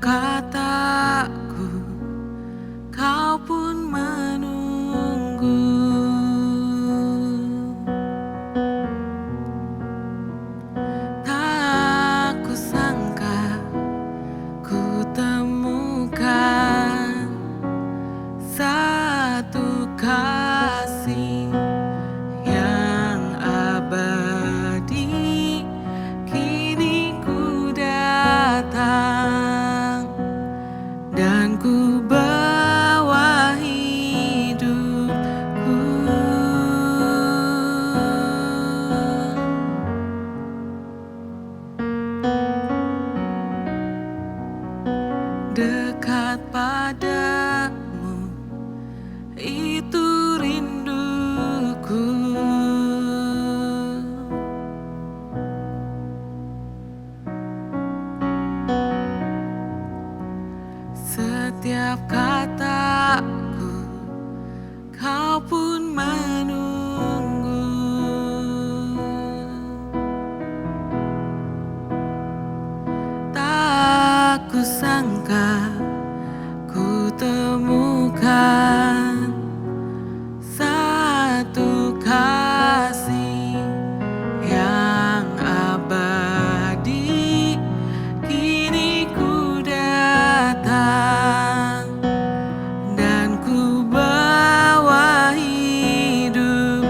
kataku, kau pun menunggu. Tak kusangka ku temukan satu kasih yang abadi. Kini ku datang dan ku bawa hidupku. Dekat padamu, itu rinduku. Setiap kataku, kau pun menunggu. Tak kusangka ku temukan satu kasih yang abadi. Kini ku datang dan ku bawa hidupku.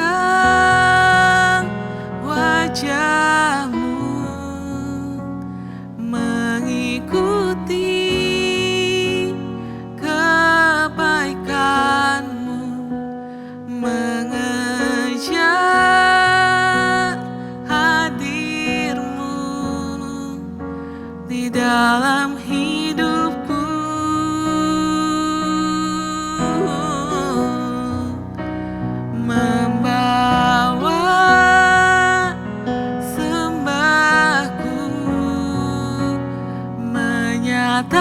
Memandang wajahmu, mengikuti kebaikanmu, mengejar hadirmu di dalam hidupku. Membawa sembahku, menyatakan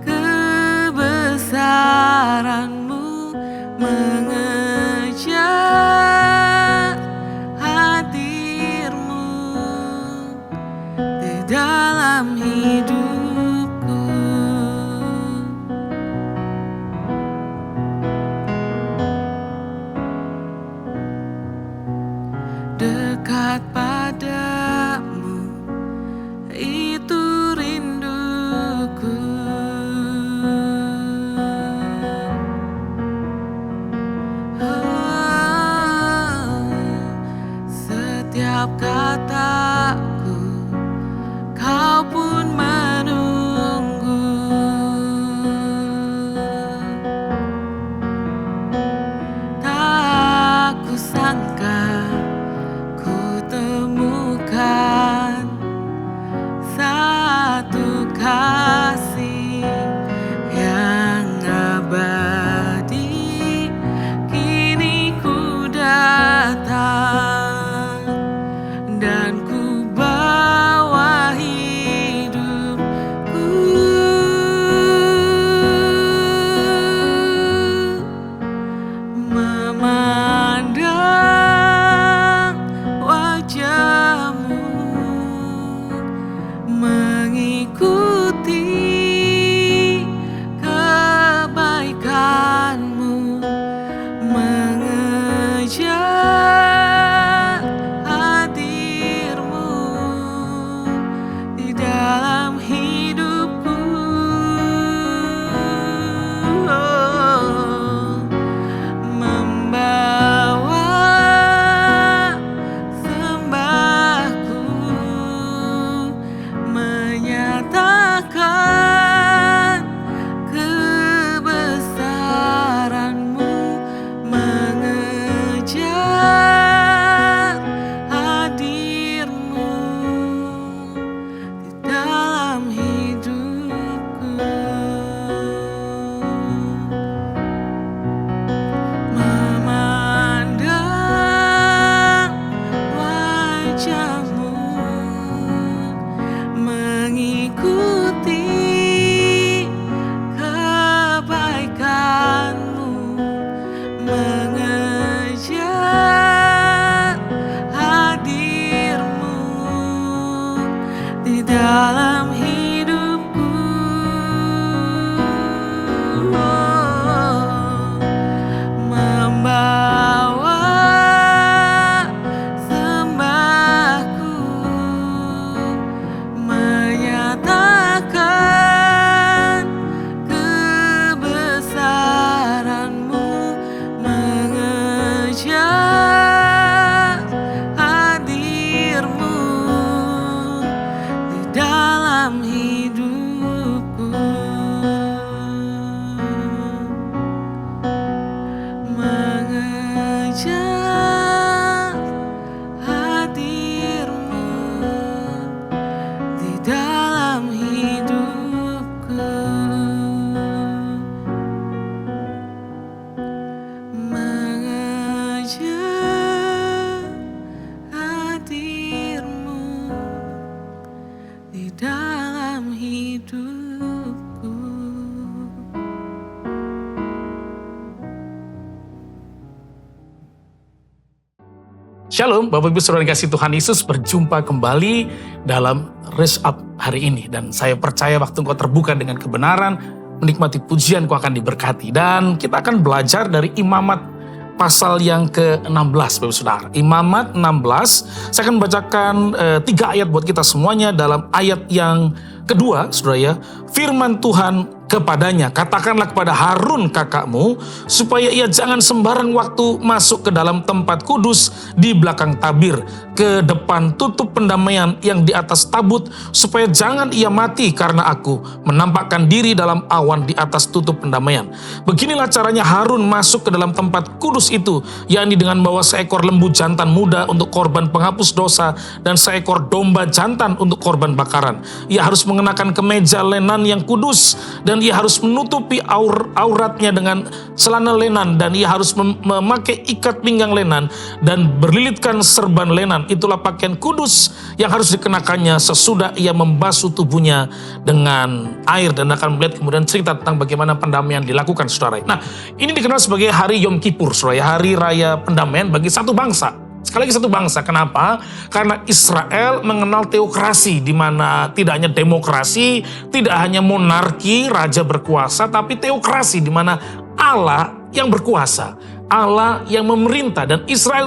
kebesaranmu, mengejar hadirmu di dalam hidupku. Dekat padamu, itu rinduku. Setiap kataku, kau pun menunggu. Tak kusangka ku temukan satu kasih yang abadi. Kini ku datang dan ku mengejar hadir-Mu di dalam hidupku, mengejar hadir-Mu di dalam hidupku. Shalom, Bapak Ibu Saudara kasih Tuhan Yesus, berjumpa kembali dalam Raise Up hari ini. Dan saya percaya waktu engkau terbuka dengan kebenaran, menikmati pujian, kau akan diberkati. Dan kita akan belajar dari Imamat pasal yang ke-16, Bapak Ibu Saudara. Imamat 16, saya akan membacakan 3 ayat buat kita semuanya. Dalam ayat yang kedua, Saudara ya, firman Tuhan kepadanya, katakanlah kepada Harun kakakmu, supaya ia jangan sembarang waktu masuk ke dalam tempat kudus di belakang tabir, ke depan tutup pendamaian yang di atas tabut, supaya jangan ia mati karena aku menampakkan diri dalam awan di atas tutup pendamaian. Beginilah caranya Harun masuk ke dalam tempat kudus itu, yakni dengan membawa seekor lembu jantan muda untuk korban penghapus dosa dan seekor domba jantan untuk korban bakaran. Ia harus mengenakan kemeja lenan yang kudus, dan ia harus menutupi auratnya dengan celana lenan, dan ia harus memakai ikat pinggang lenan dan berlilitkan serban lenan. Itulah pakaian kudus yang harus dikenakannya sesudah ia membasuh tubuhnya dengan air. Dan akan melihat kemudian cerita tentang bagaimana pendamaian dilakukan, saudara. Nah, ini dikenal sebagai hari Yom Kippur, saudara, hari raya pendamaian bagi satu bangsa. Sekali lagi satu bangsa. Kenapa? Karena Israel mengenal teokrasi, di mana tidak hanya demokrasi, tidak hanya monarki, raja berkuasa, tapi teokrasi, di mana Allah yang berkuasa, Allah yang memerintah. Dan Israel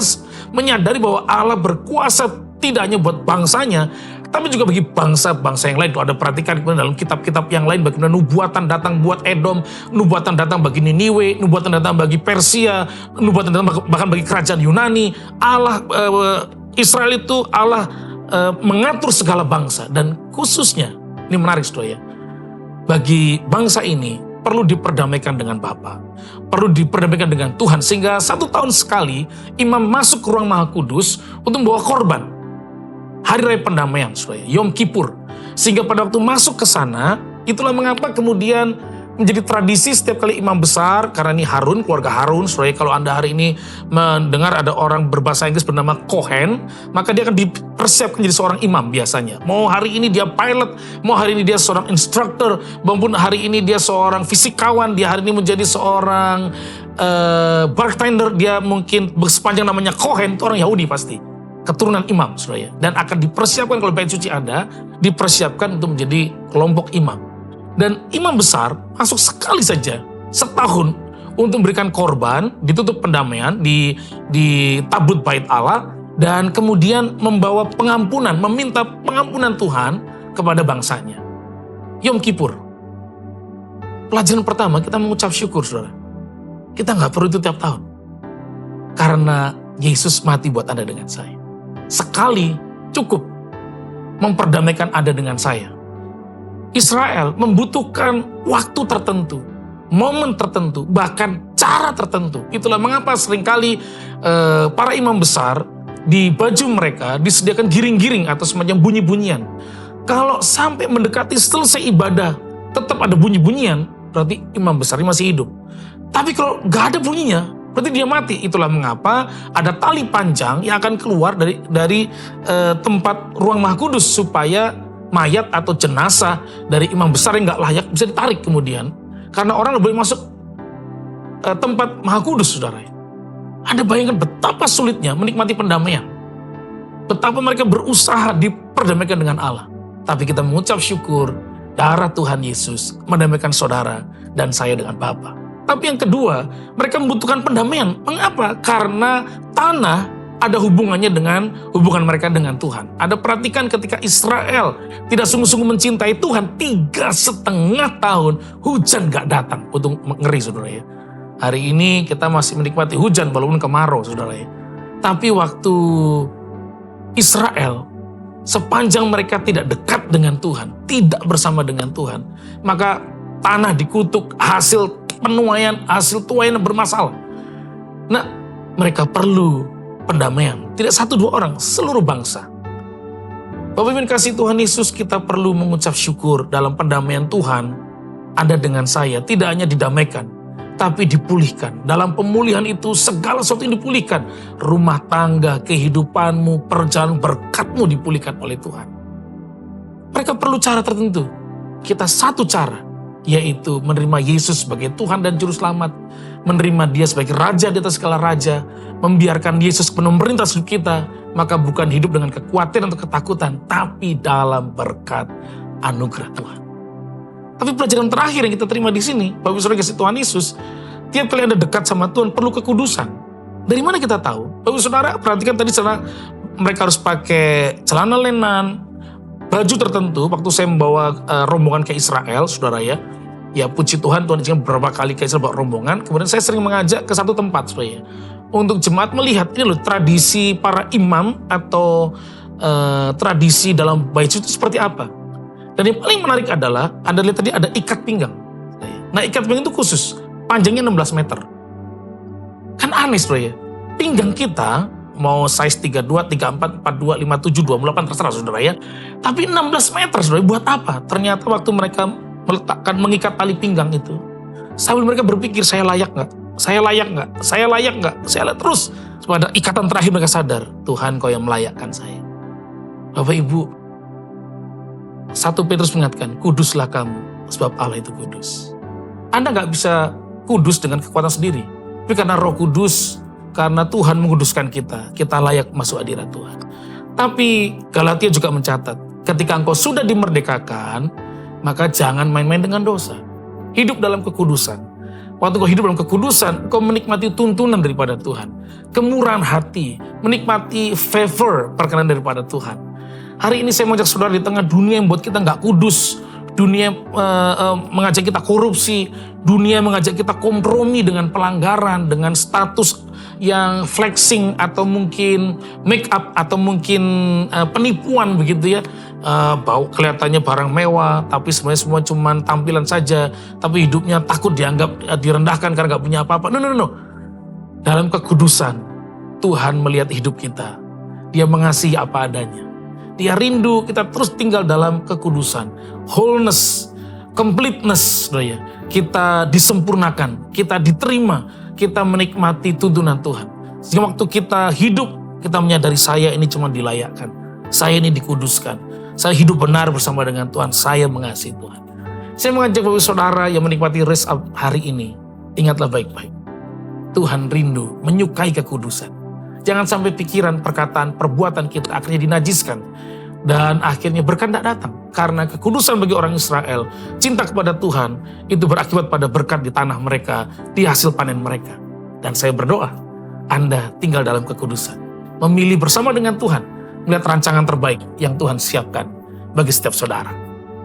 menyadari bahwa Allah berkuasa tidak hanya buat bangsanya, tapi juga bagi bangsa-bangsa yang lain. Kalau ada perhatikan dalam kitab-kitab yang lain, bagaimana nubuatan datang buat Edom, nubuatan datang bagi Niniwe, nubuatan datang bagi Persia, nubuatan datang bahkan bagi kerajaan Yunani. Allah Israel itu Allah mengatur segala bangsa, dan khususnya, ini menarik saudara ya, bagi bangsa ini perlu diperdamaikan dengan Bapa, perlu diperdamaikan dengan Tuhan, sehingga 1 tahun sekali imam masuk ke ruang Maha Kudus untuk membawa korban. Hari Raya Pendamaian, saudara, Yom Kippur. Sehingga pada waktu masuk ke sana, itulah mengapa kemudian menjadi tradisi setiap kali imam besar, karena ini Harun, keluarga Harun, saudara. Kalau Anda hari ini mendengar ada orang berbahasa Inggris bernama Kohen, maka dia akan dipersiapkan jadi seorang imam biasanya. Mau hari ini dia pilot, mau hari ini dia seorang instruktur, maupun hari ini dia seorang fisikawan, dia hari ini menjadi seorang bartender, dia mungkin sepanjang namanya Kohen, itu orang Yahudi pasti. Keturunan imam, saudara ya. Dan akan dipersiapkan, kalau bait suci ada, dipersiapkan untuk menjadi kelompok imam. Dan imam besar masuk sekali saja setahun untuk memberikan korban, ditutup pendamaian di tabut bait Allah, dan kemudian membawa pengampunan, meminta pengampunan Tuhan kepada bangsanya. Yom Kippur. Pelajaran pertama, kita mengucap syukur, saudara. Kita nggak perlu itu tiap tahun. Karena Yesus mati buat Anda dengan saya. Sekali cukup memperdamaikan Anda dengan saya. Israel membutuhkan waktu tertentu, momen tertentu, bahkan cara tertentu. Itulah mengapa seringkali para imam besar di baju mereka disediakan giring-giring atau semacam bunyi-bunyian. Kalau sampai mendekati selesai ibadah tetap ada bunyi-bunyian, berarti imam besar ini masih hidup. Tapi kalau nggak ada bunyinya, berarti dia mati. Itulah mengapa ada tali panjang yang akan keluar dari tempat ruang Maha Kudus, supaya mayat atau jenazah dari imam besar yang nggak layak bisa ditarik kemudian. Karena orang boleh masuk tempat Maha Kudus, saudara. Anda bayangkan betapa sulitnya menikmati pendamaian. Betapa mereka berusaha diperdamaikan dengan Allah. Tapi kita mengucap syukur, darah Tuhan Yesus mendamaikan saudara dan saya dengan Bapa. Tapi yang kedua, mereka membutuhkan pendamaian. Mengapa? Karena tanah ada hubungannya dengan hubungan mereka dengan Tuhan. Anda perhatikan ketika Israel tidak sungguh-sungguh mencintai Tuhan, 3,5 tahun hujan gak datang. Untuk ngeri, saudara ya. Hari ini kita masih menikmati hujan walaupun kemarau, saudara ya. Tapi waktu Israel, sepanjang mereka tidak dekat dengan Tuhan, tidak bersama dengan Tuhan, maka tanah dikutuk, hasil penuaian, hasil tuaian bermasalah. Nah, Mereka perlu pendamaian. Tidak satu dua orang, seluruh bangsa. Bapak Ibu yang kasih Tuhan Yesus, kita perlu mengucap syukur dalam pendamaian Tuhan. Anda dengan saya tidak hanya didamaikan, tapi dipulihkan. Dalam pemulihan itu segala sesuatu yang dipulihkan. Rumah tangga, kehidupanmu, perjalanan berkatmu dipulihkan oleh Tuhan. Mereka perlu cara tertentu. Kita satu cara, yaitu menerima Yesus sebagai Tuhan dan Juru Selamat. Menerima Dia sebagai Raja di atas segala raja. Membiarkan Yesus penuh memerintah hidup kita. Maka bukan hidup dengan kekhawatiran atau ketakutan, tapi dalam berkat anugerah Tuhan. Tapi pelajaran terakhir yang kita terima di sini, Bapak Ibu Saudara kasih Tuhan Yesus, tiap kali Anda dekat sama Tuhan perlu kekudusan. Dari mana kita tahu? Bapak Ibu Saudara perhatikan tadi mereka harus pakai celana lenan, baju tertentu. Waktu saya membawa rombongan ke Israel, saudara ya puji Tuhan, Tuhan juga beberapa kali ke Israel bawa rombongan. Kemudian saya sering mengajak ke satu tempat, saudara ya, untuk jemaat melihat ini loh tradisi para imam atau tradisi dalam bait suci itu seperti apa. Dan yang paling menarik adalah, Anda lihat tadi ada ikat pinggang. Nah, ikat pinggang itu khusus, panjangnya 16 meter. Kan aneh, saudara ya. Pinggang kita, mau size 32, 34, 42, 57, 28, terserah saudara ya. Tapi 16 meter, saudara, buat apa? Ternyata waktu mereka mengikat tali pinggang itu, sambil mereka berpikir, saya layak nggak? Saya layak nggak? Saya layak nggak? Saya layak terus. Pada ikatan terakhir mereka sadar, Tuhan Kau yang melayakkan saya. Bapak Ibu, 1 Petrus mengatakan, kuduslah kamu, sebab Allah itu kudus. Anda nggak bisa kudus dengan kekuatan sendiri. Tapi karena Roh Kudus, karena Tuhan menguduskan kita, kita layak masuk hadirat Tuhan. Tapi Galatia juga mencatat, ketika engkau sudah dimerdekakan, maka jangan main-main dengan dosa. Hidup dalam kekudusan. Waktu kau hidup dalam kekudusan, kau menikmati tuntunan daripada Tuhan. Kemurahan hati, menikmati favor, perkenan daripada Tuhan. Hari ini saya mengajak saudara di tengah dunia yang buat kita nggak kudus, dunia mengajak kita korupsi, dunia mengajak kita kompromi dengan pelanggaran, dengan status yang flexing atau mungkin make up atau mungkin penipuan begitu ya. Kelihatannya barang mewah, tapi sebenarnya semua cuma tampilan saja, tapi hidupnya takut dianggap direndahkan karena nggak punya apa-apa. No. Dalam kekudusan, Tuhan melihat hidup kita. Dia mengasihi apa adanya. Dia rindu kita terus tinggal dalam kekudusan. Wholeness, completeness. Kita disempurnakan, kita diterima, kita menikmati tuntunan Tuhan. Sehingga waktu kita hidup, kita menyadari saya ini cuma dilayakkan. Saya ini dikuduskan. Saya hidup benar bersama dengan Tuhan. Saya mengasihi Tuhan. Saya mengajak Bapak Saudara yang menikmati Raise Up hari ini. Ingatlah baik-baik. Tuhan rindu, menyukai kekudusan. Jangan sampai pikiran, perkataan, perbuatan kita akhirnya dinajiskan. Dan akhirnya berkat tidak datang. Karena kekudusan bagi orang Israel, cinta kepada Tuhan, itu berakibat pada berkat di tanah mereka, di hasil panen mereka. Dan saya berdoa, Anda tinggal dalam kekudusan. Memilih bersama dengan Tuhan, melihat rancangan terbaik yang Tuhan siapkan bagi setiap saudara.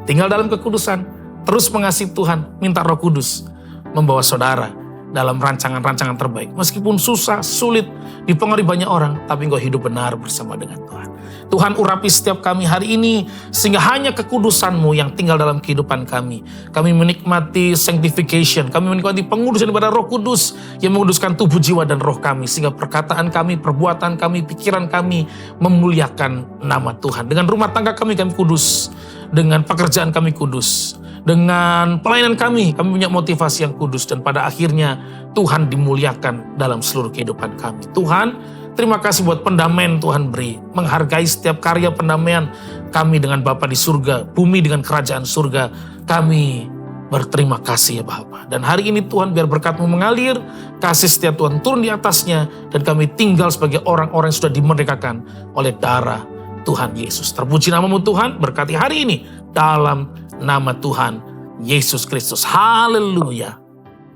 Tinggal dalam kekudusan, terus mengasihi Tuhan, minta Roh Kudus, membawa saudara dalam rancangan-rancangan terbaik. Meskipun susah, sulit, dipengaruhi banyak orang, tapi engkau hidup benar bersama dengan Tuhan. Tuhan urapi setiap kami hari ini, sehingga hanya kekudusan-Mu yang tinggal dalam kehidupan kami. Kami menikmati sanctification, kami menikmati pengudusan daripada Roh Kudus, yang menguduskan tubuh, jiwa, dan roh kami. Sehingga perkataan kami, perbuatan kami, pikiran kami, memuliakan nama Tuhan. Dengan rumah tangga kami kudus. Dengan pekerjaan kami kudus. Dengan pelayanan kami punya motivasi yang kudus. Dan pada akhirnya Tuhan dimuliakan dalam seluruh kehidupan kami. Tuhan, terima kasih buat pendamaian Tuhan beri. Menghargai setiap karya pendamaian kami dengan Bapa di surga. Bumi dengan kerajaan surga. Kami berterima kasih ya Bapa. Dan hari ini Tuhan biar berkat-Mu mengalir. Kasih setiap Tuhan turun di atasnya. Dan kami tinggal sebagai orang-orang yang sudah dimerdekakan oleh darah Tuhan Yesus. Terpuji nama-Mu Tuhan. Berkati hari ini dalam nama Tuhan Yesus Kristus. Haleluya.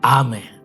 Amin.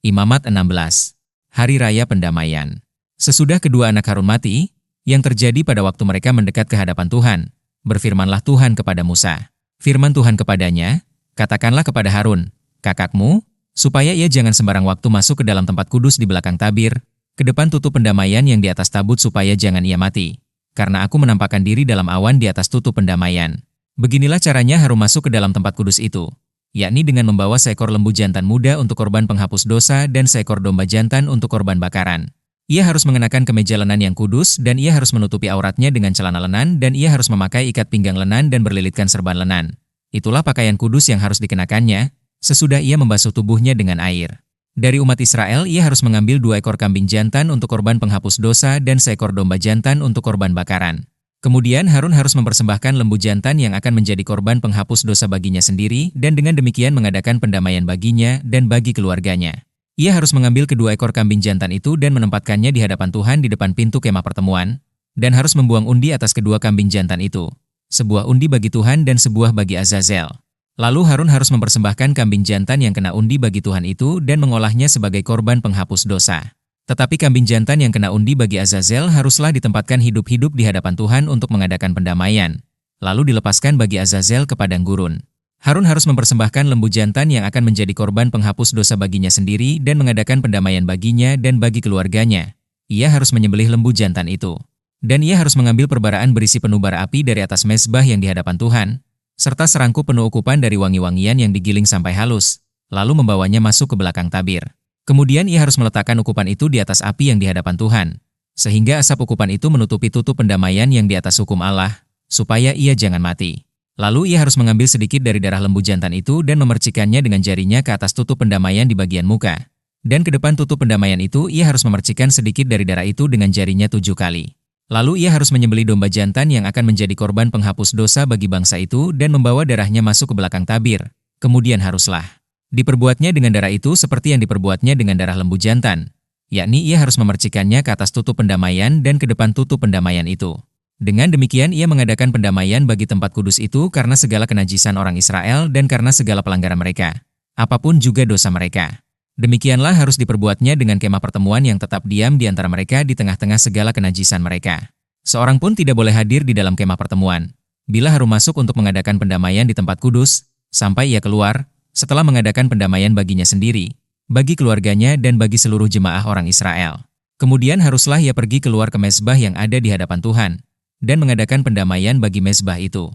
Imamat 16. Hari Raya Pendamaian. Sesudah kedua anak Harun mati, yang terjadi pada waktu mereka mendekat ke hadapan Tuhan, berfirmanlah Tuhan kepada Musa. Firman Tuhan kepadanya, katakanlah kepada Harun, kakakmu, supaya ia jangan sembarang waktu masuk ke dalam tempat kudus di belakang tabir, ke depan tutup pendamaian yang di atas tabut supaya jangan ia mati. Karena aku menampakkan diri dalam awan di atas tutup pendamaian. Beginilah caranya Harun masuk ke dalam tempat kudus itu. yakni dengan membawa seekor lembu jantan muda untuk korban penghapus dosa dan seekor domba jantan untuk korban bakaran. Ia harus mengenakan kemeja lenan yang kudus dan ia harus menutupi auratnya dengan celana lenan dan ia harus memakai ikat pinggang lenan dan berlilitkan serban lenan. Itulah pakaian kudus yang harus dikenakannya, sesudah ia membasuh tubuhnya dengan air. Dari umat Israel, ia harus mengambil 2 ekor kambing jantan untuk korban penghapus dosa dan seekor domba jantan untuk korban bakaran. Kemudian Harun harus mempersembahkan lembu jantan yang akan menjadi korban penghapus dosa baginya sendiri dan dengan demikian mengadakan pendamaian baginya dan bagi keluarganya. Ia harus mengambil kedua ekor kambing jantan itu dan menempatkannya di hadapan Tuhan di depan pintu kemah pertemuan, dan harus membuang undi atas kedua kambing jantan itu. Sebuah undi bagi Tuhan dan sebuah bagi Azazel. Lalu Harun harus mempersembahkan kambing jantan yang kena undi bagi Tuhan itu dan mengolahnya sebagai korban penghapus dosa. Tetapi kambing jantan yang kena undi bagi Azazel haruslah ditempatkan hidup-hidup di hadapan Tuhan untuk mengadakan pendamaian. Lalu dilepaskan bagi Azazel ke padang gurun. Harun harus mempersembahkan lembu jantan yang akan menjadi korban penghapus dosa baginya sendiri dan mengadakan pendamaian baginya dan bagi keluarganya. Ia harus menyembelih lembu jantan itu. Dan ia harus mengambil perbaraan berisi penuh bara api dari atas mezbah yang di hadapan Tuhan, serta serangkup penuh ukupan dari wangi-wangian yang digiling sampai halus, lalu membawanya masuk ke belakang tabir. Kemudian ia harus meletakkan ukupan itu di atas api yang di hadapan Tuhan, sehingga asap ukupan itu menutupi tutup pendamaian yang di atas hukum Allah, supaya ia jangan mati. Lalu ia harus mengambil sedikit dari darah lembu jantan itu dan memercikannya dengan jarinya ke atas tutup pendamaian di bagian muka. Dan ke depan tutup pendamaian itu ia harus memercikan sedikit dari darah itu dengan jarinya 7 kali. Lalu ia harus menyembelih domba jantan yang akan menjadi korban penghapus dosa bagi bangsa itu dan membawa darahnya masuk ke belakang tabir. Kemudian haruslah diperbuatnya dengan darah itu seperti yang diperbuatnya dengan darah lembu jantan, yakni ia harus memercikannya ke atas tutup pendamaian dan ke depan tutup pendamaian itu. Dengan demikian ia mengadakan pendamaian bagi tempat kudus itu karena segala kenajisan orang Israel dan karena segala pelanggaran mereka, apapun juga dosa mereka. Demikianlah harus diperbuatnya dengan kemah pertemuan yang tetap diam di antara mereka di tengah-tengah segala kenajisan mereka. Seorang pun tidak boleh hadir di dalam kemah pertemuan, bila Harun masuk untuk mengadakan pendamaian di tempat kudus, sampai ia keluar, setelah mengadakan pendamaian baginya sendiri, bagi keluarganya dan bagi seluruh jemaah orang Israel. Kemudian haruslah ia pergi keluar ke mezbah yang ada di hadapan Tuhan, dan mengadakan pendamaian bagi mezbah itu.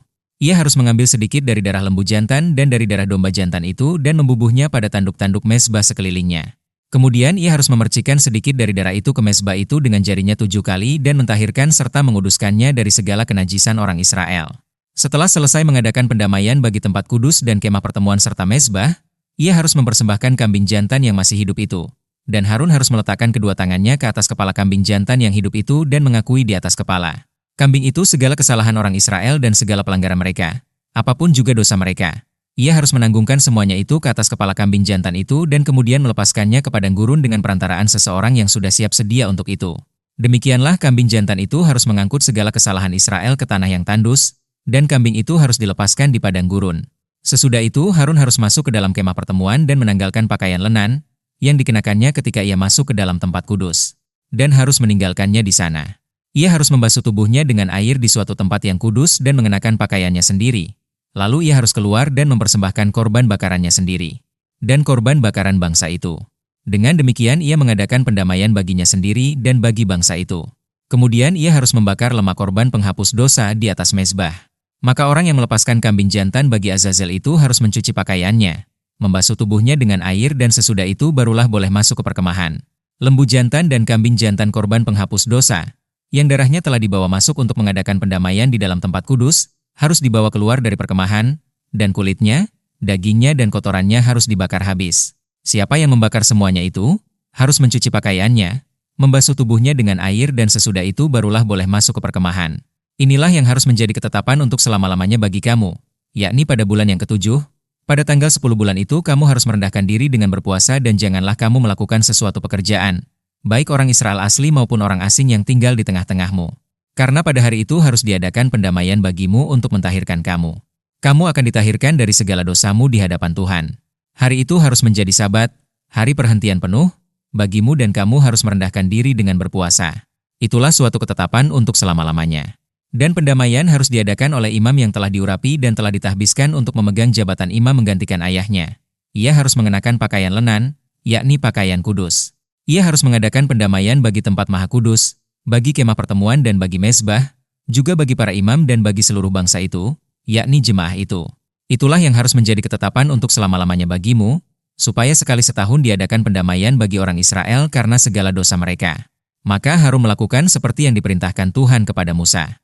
Ia harus mengambil sedikit dari darah lembu jantan dan dari darah domba jantan itu dan membubuhnya pada tanduk-tanduk mezbah sekelilingnya. Kemudian ia harus memercikan sedikit dari darah itu ke mezbah itu dengan jarinya 7 kali dan mentahirkan serta menguduskannya dari segala kenajisan orang Israel. Setelah selesai mengadakan pendamaian bagi tempat kudus dan kemah pertemuan serta mezbah, ia harus mempersembahkan kambing jantan yang masih hidup itu. Dan Harun harus meletakkan kedua tangannya ke atas kepala kambing jantan yang hidup itu dan mengakui di atas kepala kambing itu segala kesalahan orang Israel dan segala pelanggaran mereka, apapun juga dosa mereka. Ia harus menanggungkan semuanya itu ke atas kepala kambing jantan itu dan kemudian melepaskannya ke padang gurun dengan perantaraan seseorang yang sudah siap sedia untuk itu. Demikianlah kambing jantan itu harus mengangkut segala kesalahan Israel ke tanah yang tandus, dan kambing itu harus dilepaskan di padang gurun. Sesudah itu Harun harus masuk ke dalam kemah pertemuan dan menanggalkan pakaian lenan yang dikenakannya ketika ia masuk ke dalam tempat kudus, dan harus meninggalkannya di sana. Ia harus membasuh tubuhnya dengan air di suatu tempat yang kudus dan mengenakan pakaiannya sendiri. Lalu ia harus keluar dan mempersembahkan korban bakarannya sendiri, dan korban bakaran bangsa itu. Dengan demikian ia mengadakan pendamaian baginya sendiri dan bagi bangsa itu. Kemudian ia harus membakar lemak korban penghapus dosa di atas mezbah. Maka orang yang melepaskan kambing jantan bagi Azazel itu harus mencuci pakaiannya, membasuh tubuhnya dengan air dan sesudah itu barulah boleh masuk ke perkemahan. Lembu jantan dan kambing jantan korban penghapus dosa, yang darahnya telah dibawa masuk untuk mengadakan pendamaian di dalam tempat kudus, harus dibawa keluar dari perkemahan, dan kulitnya, dagingnya dan kotorannya harus dibakar habis. Siapa yang membakar semuanya itu, harus mencuci pakaiannya, membasuh tubuhnya dengan air dan sesudah itu barulah boleh masuk ke perkemahan. Inilah yang harus menjadi ketetapan untuk selama-lamanya bagi kamu, yakni pada bulan yang ke-7, pada tanggal 10 bulan itu kamu harus merendahkan diri dengan berpuasa dan janganlah kamu melakukan sesuatu pekerjaan, baik orang Israel asli maupun orang asing yang tinggal di tengah-tengahmu. Karena pada hari itu harus diadakan pendamaian bagimu untuk mentahirkan kamu. Kamu akan ditahirkan dari segala dosamu di hadapan Tuhan. Hari itu harus menjadi Sabat, hari perhentian penuh, bagimu dan kamu harus merendahkan diri dengan berpuasa. Itulah suatu ketetapan untuk selama-lamanya. Dan pendamaian harus diadakan oleh imam yang telah diurapi dan telah ditahbiskan untuk memegang jabatan imam menggantikan ayahnya. Ia harus mengenakan pakaian lenan, yakni pakaian kudus. Ia harus mengadakan pendamaian bagi tempat maha kudus, bagi kemah pertemuan dan bagi mezbah, juga bagi para imam dan bagi seluruh bangsa itu, yakni jemaah itu. Itulah yang harus menjadi ketetapan untuk selama-lamanya bagimu, supaya sekali setahun diadakan pendamaian bagi orang Israel karena segala dosa mereka. Maka Harun melakukan seperti yang diperintahkan Tuhan kepada Musa.